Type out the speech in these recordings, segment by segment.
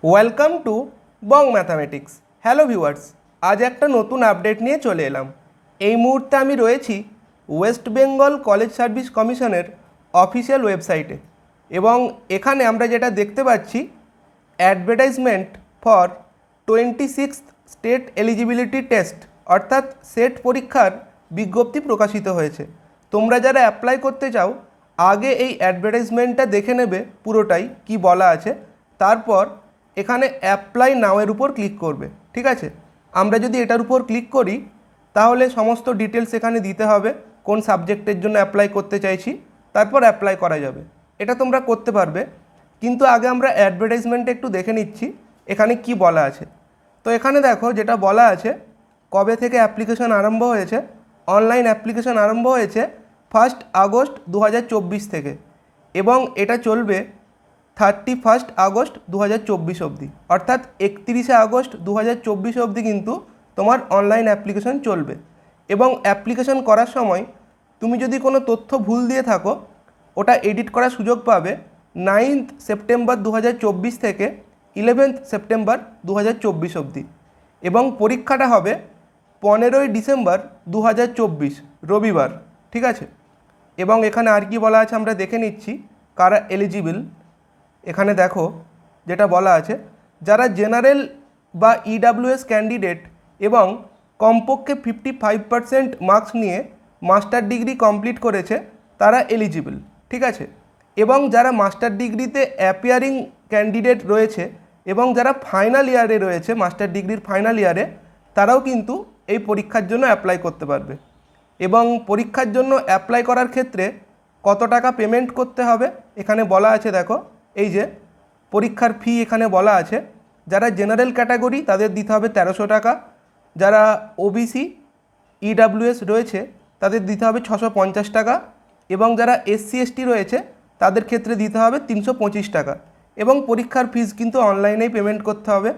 Welcome to Bong mathematics. Hello viewers, আজ একটা নতুন আপডেট নিয়ে চলে এলাম। এই মুহূর্তে আমি রয়েছি ওয়েস্ট বেঙ্গল কলেজ সার্ভিস কমিশনের অফিসিয়াল ওয়েবসাইটে এবং এখানে আমরা যেটা দেখতে পাচ্ছি, advertisement for 26th state eligibility test অর্থাৎ সেট পরীক্ষার বিজ্ঞপ্তি প্রকাশিত হয়েছে। তোমরা যারা অ্যাপ্লাই করতে চাও আগে এই অ্যাডভার্টাইজমেন্টটা দেখে নেবে পুরোটাই কি বলা আছে, তারপর এখানে অ্যাপ্লাই নাওয়ের উপর ক্লিক করবে। ঠিক আছে, আমরা যদি এটার উপর ক্লিক করি তাহলে সমস্ত ডিটেলস এখানে দিতে হবে, কোন সাবজেক্টের জন্য অ্যাপ্লাই করতে চাইছি, তারপর অ্যাপ্লাই করা যাবে। এটা তোমরা করতে পারবে, কিন্তু আগে আমরা অ্যাডভার্টাইজমেন্টে একটু দেখে নিচ্ছি এখানে কি বলা আছে। তো এখানে দেখো যেটা বলা আছে, কবে থেকে অ্যাপ্লিকেশন আরম্ভ হয়েছে। অনলাইন অ্যাপ্লিকেশন আরম্ভ হয়েছে 1 আগস্ট 2024 থেকে এবং এটা চলবে 31 আগস্ট 2024 অবধি, অর্থাৎ 31 আগস্ট 2024 অবধি কিন্তু তোমার অনলাইন অ্যাপ্লিকেশন চলবে। এবং অ্যাপ্লিকেশন করার সময় তুমি যদি কোনো তথ্য ভুল দিয়ে থাকো ওটা এডিট করার সুযোগ পাবে 9th সেপ্টেম্বর 2024 থেকে 11th সেপ্টেম্বর 2024 অবধি। এবং পরীক্ষাটা হবে 15ই ডিসেম্বর 2024 রবিবার। ঠিক আছে, এবং এখানে আর কি বলা আছে আমরা দেখে নিচ্ছি কারা এলিজিবল। এখানে দেখো যেটা বলা আছে, যারা জেনারেল বা ইডাব্লিউএস ক্যান্ডিডেট এবং কমপক্ষে 55% মার্কস নিয়ে মাস্টার ডিগ্রি কমপ্লিট করেছে তারা এলিজিবল। ঠিক আছে, এবং যারা মাস্টার ডিগ্রিতে অ্যাপিয়ারিং ক্যান্ডিডেট রয়েছে এবং যারা ফাইনাল ইয়ারে রয়েছে, মাস্টার ডিগ্রির ফাইনাল ইয়ারে, তারাও কিন্তু এই পরীক্ষার জন্য অ্যাপ্লাই করতে পারবে। এবং পরীক্ষার জন্য অ্যাপ্লাই করার ক্ষেত্রে কত টাকা পেমেন্ট করতে হবে এখানে বলা আছে। দেখো এই যে পরীক্ষার ফি এখানে বলা আছে, যারা জেনারেল ক্যাটাগরি তাদের দিতে হবে 1300 টাকা, যারা ওবিসি ইডাব্লিউএস রয়েছে তাদের দিতে হবে 650 টাকা, এবং যারা এসসি এসটি রয়েছে তাদের ক্ষেত্রে দিতে হবে 325 টাকা। এবং পরীক্ষার ফিস কিন্তু অনলাইনেই পেমেন্ট করতে হবে,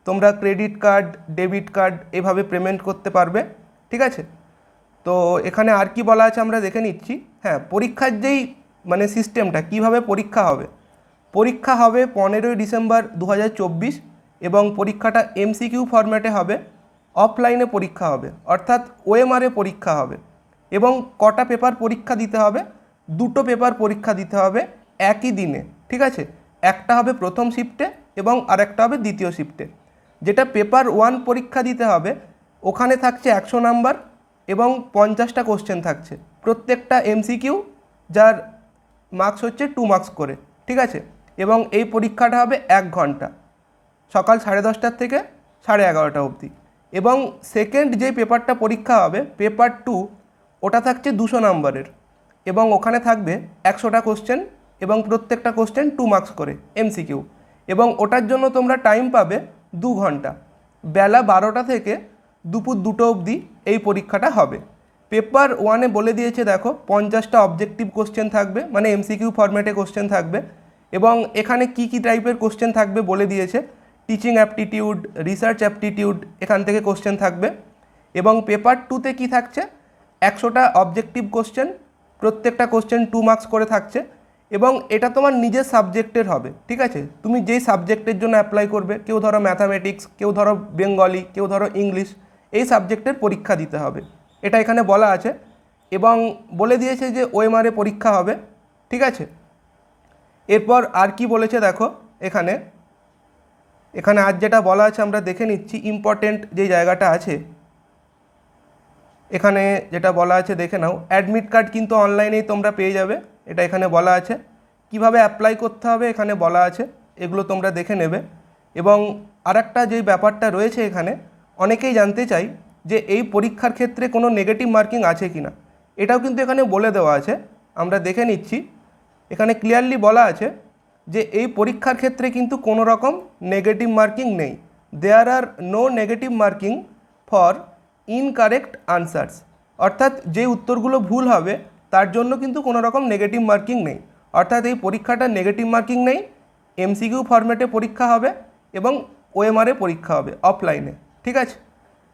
তোমরা ক্রেডিট কার্ড, ডেবিট কার্ড এভাবে পেমেন্ট করতে পারবে। ঠিক আছে, তো এখানে আর কি বলা আছে আমরা দেখে নিচ্ছি। হ্যাঁ, পরীক্ষার যেই সিস্টেমটা কিভাবে পরীক্ষা হবে, পরীক্ষা হবে 15ই ডিসেম্বর 2024 এবং পরীক্ষাটা এমসিকিউ ফরম্যাটে হবে। অফলাইনে পরীক্ষা হবে, অর্থাৎ ওএমআরে পরীক্ষা হবে। এবং কটা পেপার পরীক্ষা দিতে হবে, দুটো পেপার পরীক্ষা দিতে হবে একই দিনে। ঠিক আছে, একটা হবে প্রথম শিফটে এবং আরেকটা হবে দ্বিতীয় শিফটে। যেটা পেপার 1 পরীক্ষা দিতে হবে ওখানে থাকছে 100 নাম্বার এবং 50টা কোশ্চেন থাকছে, প্রত্যেকটা এমসিকিউ যার মার্কস হচ্ছে 2 মার্কস করে। ঠিক আছে, এবং এই পরীক্ষাটা হবে 1 ঘন্টা, সকাল 10:30 থেকে 11:30 অবধি। এবং সেকেন্ড যে পেপারটা পরীক্ষা হবে পেপার 2, ওটা থাকছে 200 নাম্বারের এবং ওখানে থাকবে 100টা কোশ্চেন এবং প্রত্যেকটা কোশ্চেন 2 মার্কস করে এমসিকিউ। এবং ওটার জন্য তোমরা টাইম পাবে 2 ঘন্টা, বেলা 12টা থেকে দুপুর 2টো অবধি এই পরীক্ষাটা হবে। পেপার 1-এ বলে দিয়েছে দেখো 50টা অবজেক্টিভ কোশ্চেন থাকবে, মানে এমসিকিউ ফরম্যাটে কোশ্চেন থাকবে। এবং এখানে কি কি টাইপের কোশ্চেন থাকবে বলে দিয়েছে, টিচিং অ্যাপটিটিউড, রিসার্চ অ্যাপটিটিউড, এখান থেকে কোশ্চেন থাকবে। এবং পেপার 2-তে কী থাকছে, 100টা অবজেক্টিভ কোশ্চেন, প্রত্যেকটা কোশ্চেন 2 মার্কস করে থাকছে। এবং এটা তোমার নিজের সাবজেক্টের হবে। ঠিক আছে, তুমি যেই সাবজেক্টের জন্য অ্যাপ্লাই করবে, কেউ ধরো ম্যাথামেটিক্স, কেউ ধরো বেঙ্গলি, কেউ ধরো ইংলিশ, এই সাবজেক্টের পরীক্ষা দিতে হবে, এটা এখানে বলা আছে। এবং বলে দিয়েছে যে ওএমআরে পরীক্ষা হবে। ঠিক আছে, এরপর আর কি বলেছে দেখো, এখানে এখানে আজ যেটা বলা আছে আমরা দেখে নিচ্ছি, ইম্পর্টেন্ট যে জায়গাটা আছে এখানে যেটা বলা আছে দেখে নাও। অ্যাডমিট কার্ড কিন্তু অনলাইনেই তোমরা পেয়ে যাবে, এটা এখানে বলা আছে। কিভাবে অ্যাপ্লাই করতে হবে এখানে বলা আছে, এগুলো তোমরা দেখে নেবে। এবং আরেকটা যেই ব্যাপারটা রয়েছে এখানে, অনেকেই জানতে চাই যে এই পরীক্ষার ক্ষেত্রে কোনো নেগেটিভ মার্কিং আছে কি না, এটাও কিন্তু এখানে বলে দেওয়া আছে, আমরা দেখে নিচ্ছি। এখানে ক্লিয়ারলি বলা আছে যে এই পরীক্ষার ক্ষেত্রে কিন্তু কোনো রকম নেগেটিভ মার্কিং নেই। There are no negative marking for incorrect answers, অর্থাৎ যে উত্তরগুলো ভুল হবে তার জন্য কিন্তু কোনো রকম নেগেটিভ মার্কিং নেই। অর্থাৎ এই পরীক্ষাটা নেগেটিভ মার্কিং নেই, এমসিকিউ ফরম্যাটে পরীক্ষা হবে এবং ওএমআরে পরীক্ষা হবে অফলাইনে। ঠিক আছে,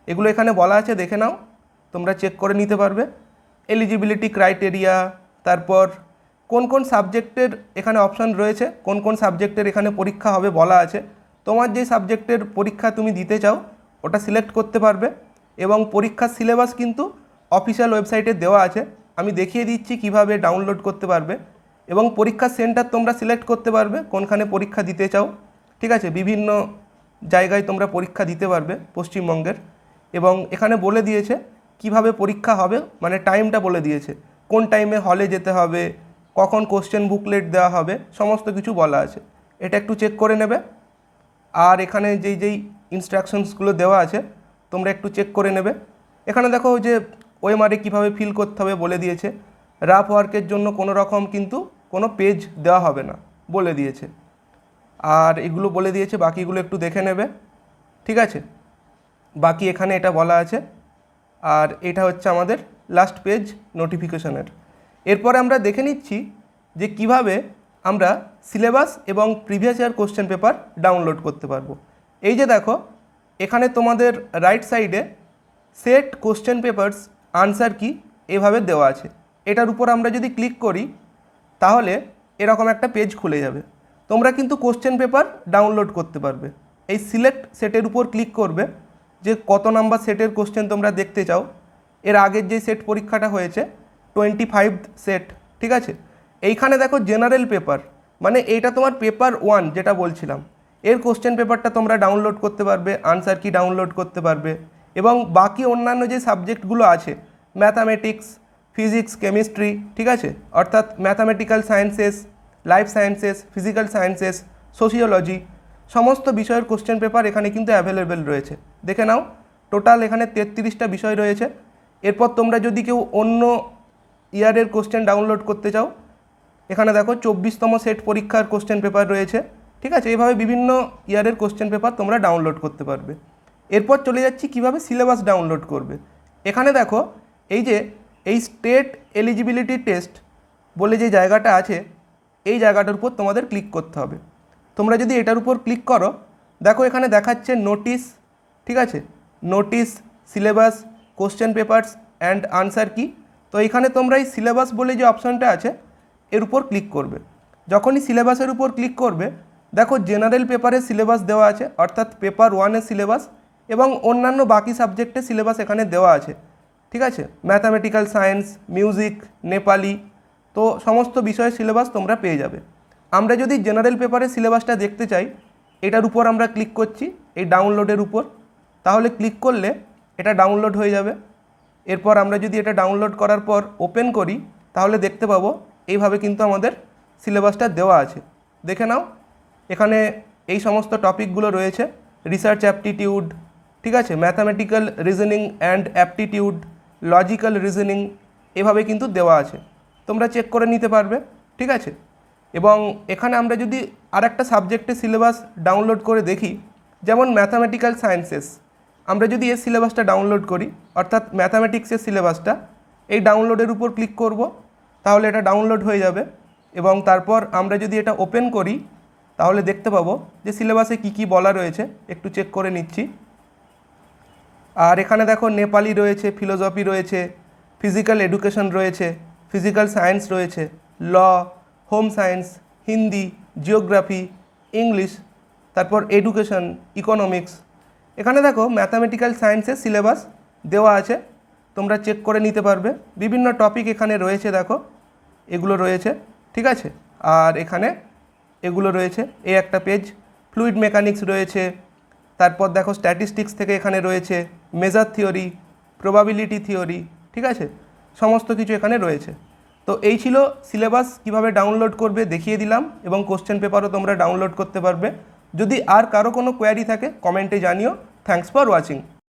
এগুলো এখানে বলা আছে, দেখে নাও, তোমরা চেক করে নিতে পারবে। এলিজিবিলিটি ক্রাইটেরিয়া, তারপর কোন কোন সাবজেক্টের এখানে অপশান রয়েছে, কোন কোন সাবজেক্টের এখানে পরীক্ষা হবে বলা আছে, তোমার যে সাবজেক্টের পরীক্ষা তুমি দিতে চাও ওটা সিলেক্ট করতে পারবে এবং পরীক্ষার সিলেবাস কিন্তু অফিসিয়াল ওয়েবসাইটে দেওয়া আছে। আমি দেখিয়ে দিচ্ছি কিভাবে ডাউনলোড করতে পারবে এবং পরীক্ষার সেন্টার তোমরা সিলেক্ট করতে পারবে কোনখানে পরীক্ষা দিতে চাও। ঠিক আছে, বিভিন্ন জায়গায় তোমরা পরীক্ষা দিতে পারবে পশ্চিমবঙ্গের, এবং এখানে বলে দিয়েছে কিভাবে পরীক্ষা হবে, মানে টাইমটা বলে দিয়েছে কোন টাইমে হলে যেতে হবে, কখন কোশ্চেন বুকলেট দেওয়া হবে, সমস্ত কিছু বলা আছে। এটা একটু চেক করে নেবে। আর এখানে যেই ইনস্ট্রাকশনসগুলো দেওয়া আছে তোমরা একটু চেক করে নেবে। এখানে দেখো যে ওএমআরে কীভাবে ফিল করতে হবে বলে দিয়েছে। রাফ ওয়ার্কের জন্য কোনো রকম কিন্তু কোনো পেজ দেওয়া হবে না বলে দিয়েছে। আর এগুলো বলে দিয়েছে, বাকিগুলো একটু দেখে নেবে। ঠিক আছে, বাকি এখানে এটা বলা আছে। আর এটা হচ্ছে আমাদের লাস্ট পেজ নোটিফিকেশনের। এরপরে আমরা দেখে নিচ্ছি যে কিভাবে আমরা সিলেবাস এবং previous year question paper download করতে পারবো। এই যে দেখো এখানে তোমাদের রাইট সাইডে সেট কোশ্চেন পেপারস আনসার কি এভাবে দেওয়া আছে। এটার উপর আমরা যদি ক্লিক করি তাহলে এরকম একটা পেজ খুলে যাবে। তোমরা কিন্তু কোশ্চেন পেপার ডাউনলোড করতে পারবে। এই সিলেক্ট সেটের উপর ক্লিক করবে যে কত নাম্বার সেটের কোশ্চেন তোমরা দেখতে চাও। এর আগের যে সেট পরীক্ষাটা হয়েছে 25 সেট। ঠিক আছে, এইখানে দেখো জেনারেল পেপার, মানে এইটা তোমার পেপার 1 যেটা বলছিলাম, এর কোশ্চেন পেপারটা তোমরা ডাউনলোড করতে পারবে, আনসার কি ডাউনলোড করতে পারবে, এবং বাকি অন্যান্য যে সাবজেক্টগুলো আছে ম্যাথামেটিক্স, ফিজিক্স, কেমিস্ট্রি, ঠিক আছে, অর্থাৎ mathematical sciences, life sciences, physical sciences, sociology, সমস্ত বিষয়ের কোশ্চেন পেপার এখানে কিন্তু অ্যাভেলেবেল রয়েছে। দেখে নাও, টোটাল এখানে 33টা বিষয় রয়েছে। এরপর তোমরা যদি কেউ অন্য ইয়ারের কোশ্চেন ডাউনলোড করতে চাও, এখানে দেখো 24তম সেট পরীক্ষার কোশ্চেন পেপার রয়েছে। ঠিক আছে, এইভাবে বিভিন্ন ইয়ারের কোশ্চেন পেপার তোমরা ডাউনলোড করতে পারবে। এরপর চলে যাচ্ছি কিভাবে সিলেবাস ডাউনলোড করবে। এখানে দেখো এই স্টেট এলিজিবিলিটি টেস্ট বলে যে জায়গাটা আছে, এই জায়গাটার উপর তোমাদের ক্লিক করতে হবে। তোমরা যদি এটার উপর ক্লিক করো, দেখো এখানে দেখাচ্ছে নোটিশ। ঠিক আছে, notice, syllabus, question papers and answer কি। তো এখানে তোমরা এই সিলেবাস বলে যে অপশানটা আছে এর উপর ক্লিক করবে। যখনই সিলেবাসের উপর ক্লিক করবে, দেখো জেনারেল পেপারের সিলেবাস দেওয়া আছে, অর্থাৎ পেপার 1-এর সিলেবাস, এবং অন্যান্য বাকি সাবজেক্টের সিলেবাস এখানে দেওয়া আছে। ঠিক আছে, ম্যাথামেটিক্যাল সায়েন্স, মিউজিক, নেপালি, তো সমস্ত বিষয়ের সিলেবাস তোমরা পেয়ে যাবে। আমরা যদি জেনারেল পেপারের সিলেবাসটা দেখতে চাই, এটার উপর আমরা ক্লিক করছি, এই ডাউনলোডের উপর। তাহলে ক্লিক করলে এটা ডাউনলোড হয়ে যাবে। এরপর আমরা যদি এটা ডাউনলোড করার পর ওপেন করি, তাহলে দেখতে পাবো এইভাবে কিন্তু আমাদের সিলেবাসটা দেওয়া আছে। দেখে নাও, এখানে এই সমস্ত টপিকগুলো রয়েছে। রিসার্চ অ্যাপটিটিউড, ঠিক আছে, mathematical reasoning and aptitude, logical reasoning, এভাবে কিন্তু দেওয়া আছে, তোমরা চেক করে নিতে পারবে। ঠিক আছে, এবং এখানে আমরা যদি আরেকটা সাবজেক্টের সিলেবাস ডাউনলোড করে দেখি, যেমন ম্যাথামেটিক্যাল সায়েন্সেস, আমরা যদি এর সিলেবাসটা ডাউনলোড করি, অর্থাৎ ম্যাথামেটিক্সের সিলেবাসটা, এই ডাউনলোডের উপর ক্লিক করব, তাহলে এটা ডাউনলোড হয়ে যাবে। এবং তারপর আমরা যদি এটা ওপেন করি, তাহলে দেখতে পাবো যে সিলেবাসে কি কি বলা রয়েছে, একটু চেক করে নিচ্ছি। আর এখানে দেখো নেপালি রয়েছে, ফিলোসফি রয়েছে, ফিজিক্যাল এডুকেশন রয়েছে, ফিজিক্যাল সায়েন্স রয়েছে, law, home science, Hindi, geography, English, তারপর এডুকেশন, ইকোনমিক্স। এখানে দেখো ম্যাথামেটিক্যাল সায়েন্সের সিলেবাস দেওয়া আছে, তোমরা চেক করে নিতে পারবে। বিভিন্ন টপিক এখানে রয়েছে, দেখো এগুলো রয়েছে। ঠিক আছে, আর এখানে এগুলো রয়েছে, এই একটা পেজ, ফ্লুইড মেকানিক্স রয়েছে, তারপর দেখো স্ট্যাটিস্টিক্স থেকে এখানে রয়েছে, মেজার থিওরি, প্রবাবিলিটি থিওরি, ঠিক আছে, সমস্ত কিছু এখানে রয়েছে। তো এই ছিল সিলেবাস, কিভাবে ডাউনলোড করবে দেখিয়ে দিলাম, এবং কোশ্চেন পেপারও তোমরা ডাউনলোড করতে পারবে। যদি আর কারো কোনো কোয়ারি থাকে কমেন্টে জানিও। Thanks for watching.